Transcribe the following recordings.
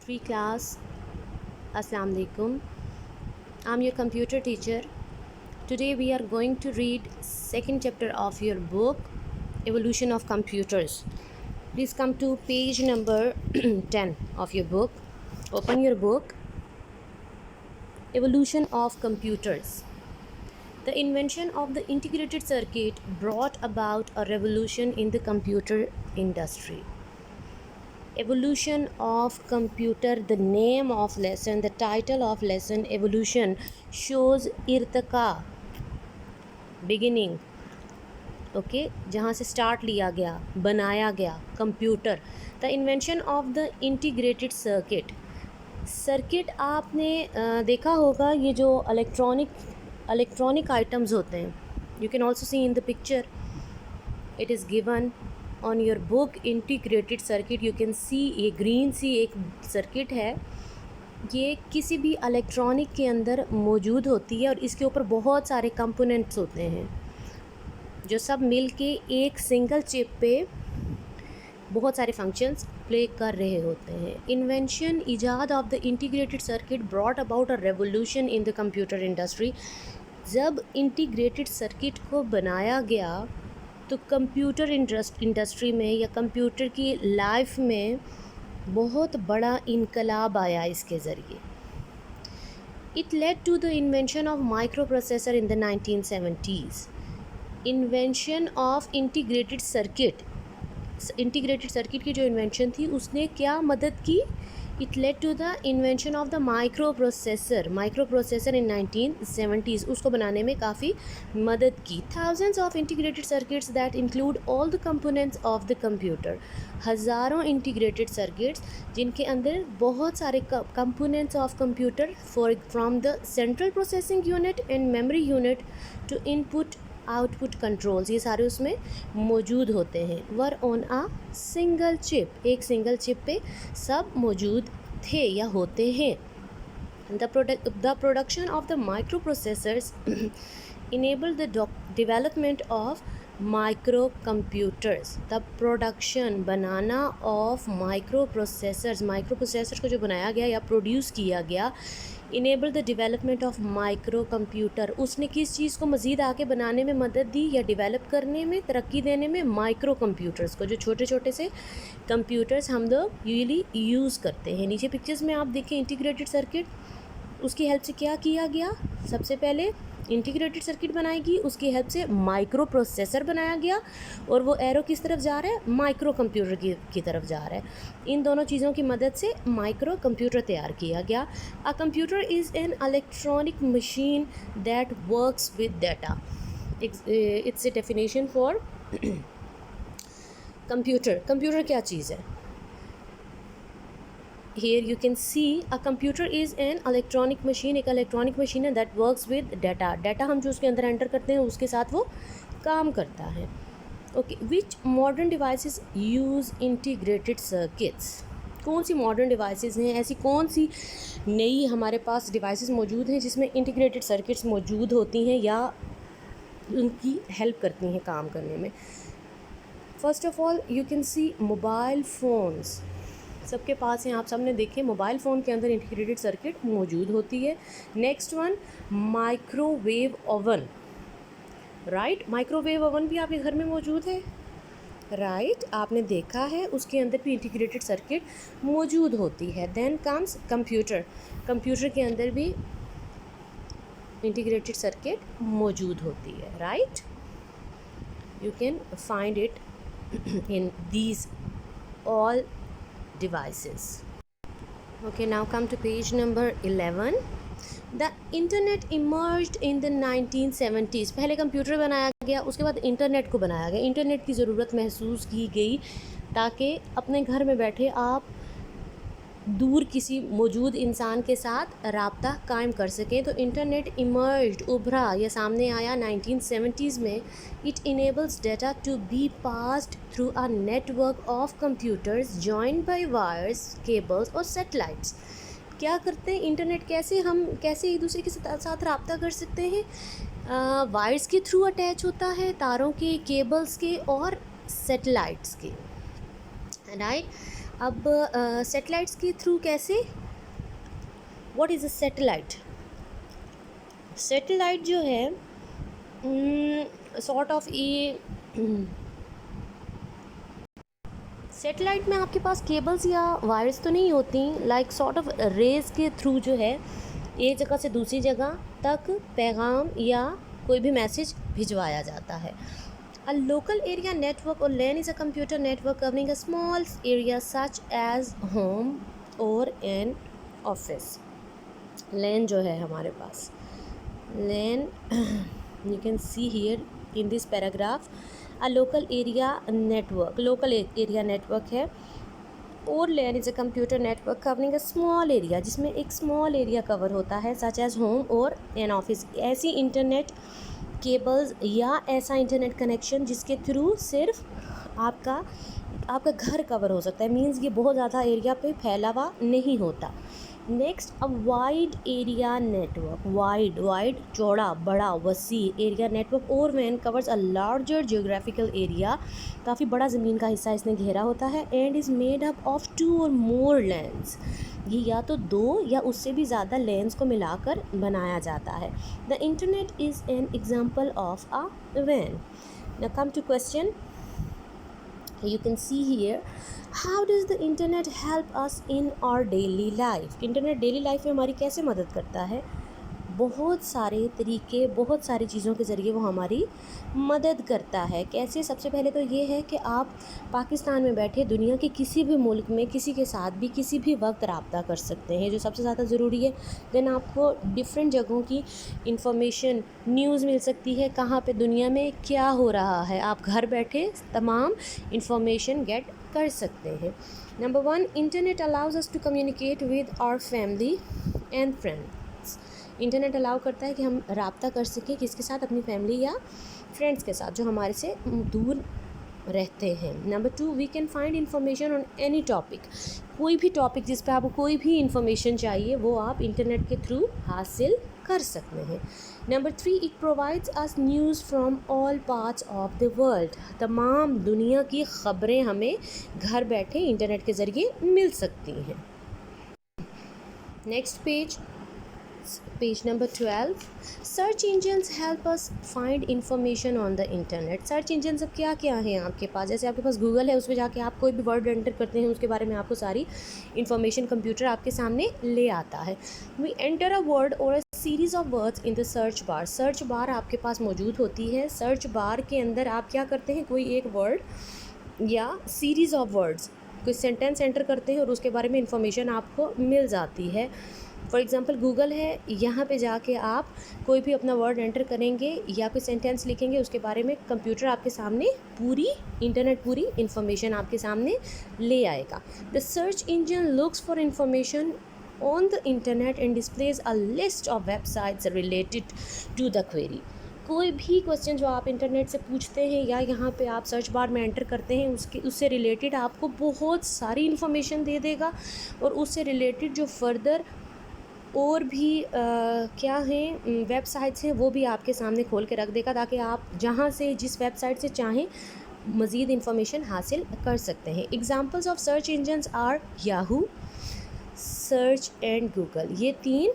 Free class. Assalamu alaikum. I'm your computer teacher. Today we are going to read second chapter of your book, Evolution of Computers. Please come to page number 10 of your book. Open your book. Evolution of Computers. The invention of the integrated circuit brought about a revolution in the computer industry. Evolution of computer, the name of lesson, the title of lesson, evolution, shows irtका, beginning, okay जहाँ से start लिया गया, बनाया गया computer. The invention of the integrated circuit आपने देखा होगा, ये जो इलेक्ट्रॉनिक आइटम्स होते हैं, you can also see in the picture, it is given on your book integrated circuit. You can see ये ग्रीन सी एक सर्किट है, ये किसी भी इलेक्ट्रॉनिक के अंदर मौजूद होती है और इसके ऊपर बहुत सारे कंपोनेंट्स होते हैं जो सब मिल के एक सिंगल चिप पे बहुत सारे फंक्शंस प्ले कर रहे होते हैं. इन्वेंशन, इजाद of the integrated circuit brought about a revolution in the computer industry. जब इंटीग्रेटेड सर्किट को बनाया गया तो कंप्यूटर इंडस्ट्री में या कंप्यूटर की लाइफ में बहुत बड़ा इनकलाब आया इसके ज़रिए. It led to the invention of micro processor in the 1970s. Invention of integrated circuit की जो इन्वेंशन थी उसने क्या मदद की? It led to the invention of the micro processor in 1970s. उसको बनाने में काफ़ी मदद की. Thousands of integrated circuits that include all the components of the computer. हज़ारों इंटीग्रेटेड सर्किट्स जिनके अंदर बहुत सारे components of computer from the central processing unit and memory unit to input output controls, ये सारे उसमें मौजूद होते हैं. Were on a single chip, एक सिंगल चिप पे सब मौजूद थे या होते हैं. The production of the micro processors enable the development of micro computers. The production, बनाना ऑफ माइक्रो प्रोसेसर्स को जो बनाया गया या प्रोड्यूस किया गया, enable the development of micro computer. उसने किस चीज़ को मज़ीद आगे बनाने में मदद दी या डेवलप करने में, तरक्की देने में? माइक्रो कंप्यूटर्स को, जो छोटे छोटे से कंप्यूटर्स हम लोग यूजली यूज़ करते हैं. नीचे पिक्चर्स में आप देखें इंटीग्रेटेड सर्किट, उसकी हेल्प से क्या किया गया? सबसे पहले इंटीग्रेटेड सर्किट बनाएगी, उसकी हेल्प से माइक्रो प्रोसेसर बनाया गया और वो एरो किस तरफ जा रहा है? माइक्रो कंप्यूटर की तरफ जा रहा है. इन दोनों चीज़ों की मदद से माइक्रो कंप्यूटर तैयार किया गया. A computer is an electronic machine that works with data. It's a definition for computer क्या चीज़ है? Here you can see a computer is an electronic machine. एक इलेक्ट्रॉनिक मशीन है that works with data. Data हम जो उसके अंदर enter करते हैं उसके साथ वो काम करता है. Okay, which modern devices use integrated circuits? कौन सी मॉडर्न डिवाइसेस हैं? ऐसी कौन सी नई हमारे पास डिवाइसेस मौजूद हैं जिसमें इंटीग्रेटेड सर्किट्स मौजूद होती हैं या उनकी हेल्प करती हैं काम करने में? First of all you can see mobile phones. सबके पास हैं, आप सबने देखे मोबाइल फ़ोन के अंदर इंटीग्रेटेड सर्किट मौजूद होती है. Next one, microwave oven. Right, microwave oven भी आपके घर में मौजूद है. राइट, आपने देखा है, उसके अंदर भी इंटीग्रेटेड सर्किट मौजूद होती है. देन कम्स कंप्यूटर के अंदर भी इंटीग्रेटेड सर्किट मौजूद होती है. Right, you can find it in these all devices. Okay, now come to page number 11. The internet emerged in the 1970s. पहले कंप्यूटर बनाया गया, उसके बाद इंटरनेट को बनाया गया. इंटरनेट की ज़रूरत महसूस की गई ताकि अपने घर में बैठे आप दूर किसी मौजूद इंसान के साथ राब्ता कायम कर सकें. तो इंटरनेट इमर्ज्ड, उभरा या सामने आया 1970s में. It enables data to be passed through a network of computers joined by wires, cables और सैटेलाइट्स. क्या करते हैं इंटरनेट? कैसे एक दूसरे के साथ रब्ता कर सकते हैं? वायर्स के थ्रू अटैच होता है, तारों के, केबल्स के और सैटेलाइट्स के. राइट, अब सैटेलाइट्स के थ्रू कैसे, what is a satellite? Satellite जो है सॉर्ट ऑफ ए, सैटेलाइट में आपके पास केबल्स या वायर्स तो नहीं होती, लाइक सॉर्ट ऑफ रेज के थ्रू जो है एक जगह से दूसरी जगह तक पैगाम या कोई भी मैसेज भिजवाया जाता है। A local area network or LAN is a computer network covering a small area such as home or an office. LAN जो है हमारे पास, LAN you can see here in this paragraph, a local area network, local area network है। और LAN is a computer network covering a small area, जिसमें एक small area cover होता है, such as home और an office। ऐसी internet cables या ऐसा इंटरनेट कनेक्शन जिसके थ्रू सिर्फ आपका घर कवर हो सकता है, मींस ये बहुत ज़्यादा एरिया पे फैला हुआ नहीं होता। Next, a wide area network, wide चौड़ा, बड़ा, वसी एरिया नेटवर्क और वैन covers a larger geographical area, काफ़ी बड़ा ज़मीन का हिस्सा इसने घेरा होता है। And is made up of 2 or more lands, ये या तो 2 या उससे भी ज़्यादा लैंड्स को मिलाकर बनाया जाता है। The internet is an example of a वैन। Now come to question, you can see here, how does the internet help us in our daily life? Internet daily life में हमारी कैसे मदद करता है? बहुत सारे तरीके, बहुत सारी चीज़ों के ज़रिए वो हमारी मदद करता है। कैसे? सबसे पहले तो ये है कि आप पाकिस्तान में बैठे दुनिया के किसी भी मुल्क में किसी के साथ भी किसी भी वक्त रब्ता कर सकते हैं, जो सबसे ज़्यादा ज़रूरी है। देन आपको डिफरेंट जगहों की इंफॉर्मेशन, न्यूज़ मिल सकती है, कहाँ पे दुनिया में क्या हो रहा है, आप घर बैठे तमाम इंफॉर्मेशन गेट कर सकते हैं। Number 1, internet allows us to communicate with our family and friends. Internet allow करता है कि हम रब्ता कर सकें किसके साथ? अपनी फैमिली या फ्रेंड्स के साथ जो हमारे से दूर रहते हैं। Number 2, we can find information on any topic, कोई भी टॉपिक जिस पे आपको कोई भी इंफॉर्मेशन चाहिए वो आप इंटरनेट के थ्रू हासिल कर सकते हैं। Number 3, it provides us news from all parts of the world, तमाम दुनिया की ख़बरें हमें घर बैठे इंटरनेट के ज़रिए मिल सकती हैं। Next page number 12, search engines help us find information on the internet. Search engine सब क्या क्या हैं आपके पास? जैसे आपके पास गूगल है, उसमें जाके आप कोई भी वर्ड एंटर करते हैं, उसके बारे में आपको सारी इंफॉर्मेशन कंप्यूटर आपके सामने ले आता है। वी एंटर अ वर्ड और अ series of words in the search bar, search bar आपके पास मौजूद होती है। सर्च बार के अंदर आप क्या करते हैं? कोई एक वर्ड या सीरीज़ ऑफ वर्ड्स, कोई सेंटेंस एंटर करते हैं और उसके बारे में इंफॉर्मेशन आपको मिल जाती है। फॉर एग्ज़ाम्पल गूगल है, यहाँ पे जाके आप कोई भी अपना वर्ड एंटर करेंगे या कोई सेंटेंस लिखेंगे, उसके बारे में कंप्यूटर आपके सामने पूरी इंफॉर्मेशन आपके सामने ले आएगा। The search engine looks for information on the internet and displays a list of websites related to the query. कोई भी क्वेश्चन जो आप इंटरनेट से पूछते हैं या यहाँ पे आप सर्च बार में एंटर करते हैं, उससे रिलेटेड आपको बहुत सारी इन्फॉर्मेशन दे देगा और उससे रिलेटेड जो फर्दर और भी क्या हैं वेबसाइट्स हैं वो भी आपके सामने खोल के रख देगा, ताकि आप जहाँ से जिस वेबसाइट से चाहें मज़ीद इन्फॉर्मेशन हासिल कर सकते हैं। Examples of search engines are Yahoo, search and Google. ये 3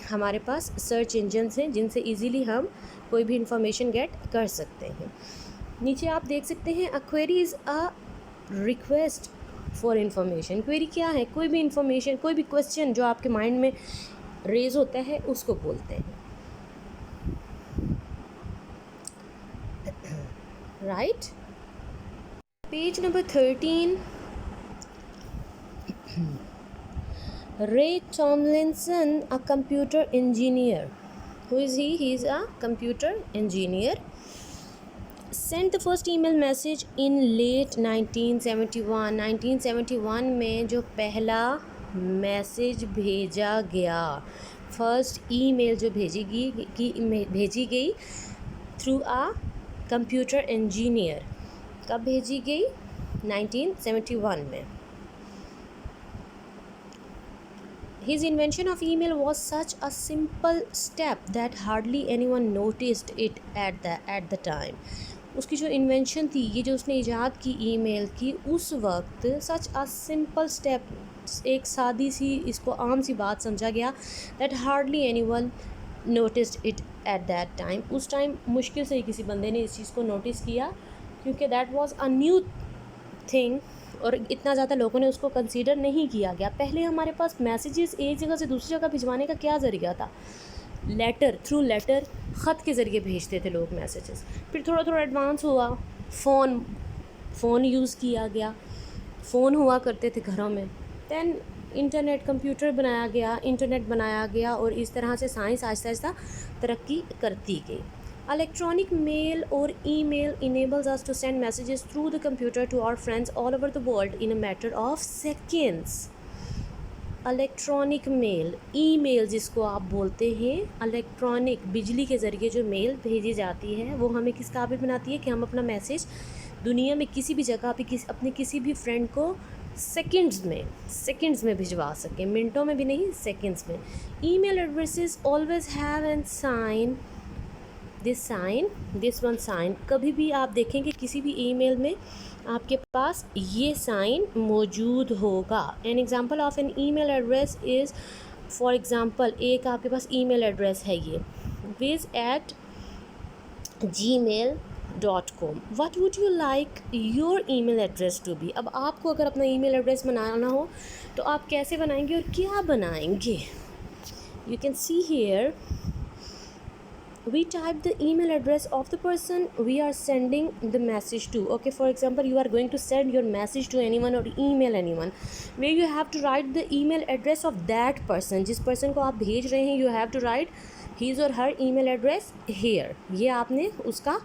हमारे पास सर्च इंजन्स हैं जिनसे इजीली हम कोई भी इंफॉर्मेशन गेट कर सकते हैं। नीचे आप देख सकते हैं, a query is a request for information. Query क्या है? कोई भी इंफॉर्मेशन, कोई भी क्वेश्चन जो आपके माइंड में रेज होता है उसको बोलते हैं, right? Page number 13, Ray Tomlinson, a computer engineer. Who is he? He is a computer engineer. Sent the first email message in late 1971. 1971 में जो पहला मैसेज भेजा गया, फर्स्ट ईमेल जो भेजी गई थ्रू आ कंप्यूटर इंजीनियर, कब भेजी गई? 1971 में। His invention of email was such a simple step that hardly anyone noticed it at the time. उसकी जो इन्वेंशन थी, ये जो उसने ईजाद की ईमेल की, उस वक्त सच अ सिंपल स्टेप, एक सादी सी, इसको आम सी बात समझा गया, that hardly anyone noticed it at that time. उस टाइम मुश्किल से ही किसी बंदे ने इस चीज़ को नोटिस किया, क्योंकि that was a new thing, और इतना ज़्यादा लोगों ने उसको कंसीडर नहीं किया गया। पहले हमारे पास मैसेजेस एक जगह से दूसरी जगह भिजवाने का क्या ज़रिया था? लेटर, थ्रू लेटर, ख़त के ज़रिए भेजते थे लोग मैसेजेस। फिर थोड़ा थोड़ा एडवांस हुआ, फ़ोन यूज़ किया गया, फ़ोन हुआ करते थे घरों में। दैन इंटरनेट, कंप्यूटर इंटरनेट बनाया गया, और इस तरह से साइंस आहिस्ता आहिस्ता तरक्की करती गई। Electronic mail or email enables us to send messages through the computer to our friends all over the world in a matter of seconds. Electronic mail, email जिसको आप बोलते हैं, इलेक्ट्रॉनिक, बिजली के ज़रिए जो मेल भेजी जाती है, वो हमें किस काबिल बनाती है कि हम अपना मैसेज दुनिया में किसी भी जगह पे अपने किसी भी फ्रेंड को सेकंड्स में भिजवा सकें, मिनटों में भी नहीं, सेकंड्स में। Email addresses always have an sign, this one sign. कभी भी आप देखेंगे किसी भी ईमेल में आपके पास ये साइन मौजूद होगा। An example of an email address is, for example, एक आपके पास ईमेल एड्रेस है ये viz@gmail.com। What would you like your email address to be? अब आपको अगर अपना ईमेल एड्रेस बनाना हो तो आप कैसे बनाएंगे और क्या बनाएंगे? You can see here, we type the email address of the person we are sending the message to. Okay, for example, you are going to send your message to anyone or email anyone, where you have to write the email address of that person. जिस person को आप भेज रहे हैं, you have to write his or her email address here. ये आपने उसका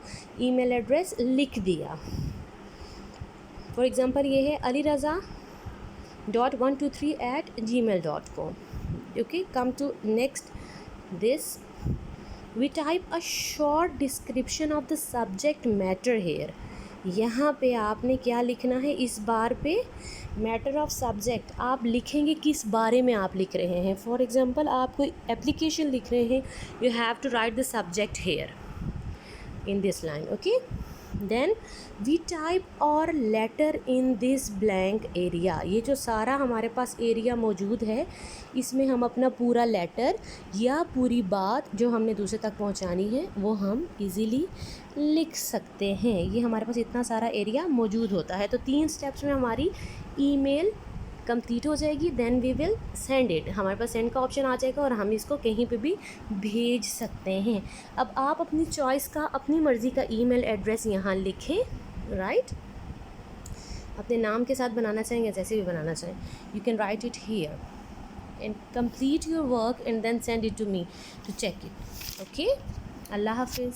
email address लिख दिया। For example, ये है aliraza.123@gmail.com. Okay, come to next this. We type a short description of the subject matter here. यहाँ पे आपने क्या लिखना है इस बार पे? Matter of subject. आप लिखेंगे किस बारे में आप लिख रहे हैं। फॉर एग्ज़ाम्पल, आप कोई एप्लीकेशन लिख रहे हैं, you have to write the subject here in this line. Okay, then we type our letter in this blank area. ये जो सारा हमारे पास एरिया मौजूद है, इसमें हम अपना पूरा लेटर या पूरी बात जो हमने दूसरे तक पहुंचानी है वो हम इजीली लिख सकते हैं। ये हमारे पास इतना सारा एरिया मौजूद होता है। तो 3 स्टेप्स में हमारी ईमेल कंप्लीट हो जाएगी। Then we will send it, हमारे पास सेंड का ऑप्शन आ जाएगा और हम इसको कहीं पे भी भेज सकते हैं। अब आप अपनी चॉइस का, अपनी मर्ज़ी का ईमेल एड्रेस यहाँ लिखें, राइट? अपने नाम के साथ बनाना चाहें या जैसे भी बनाना चाहें, you can write it here and complete your work and then send it to me to check it. Okay, अल्लाह हाफिज़।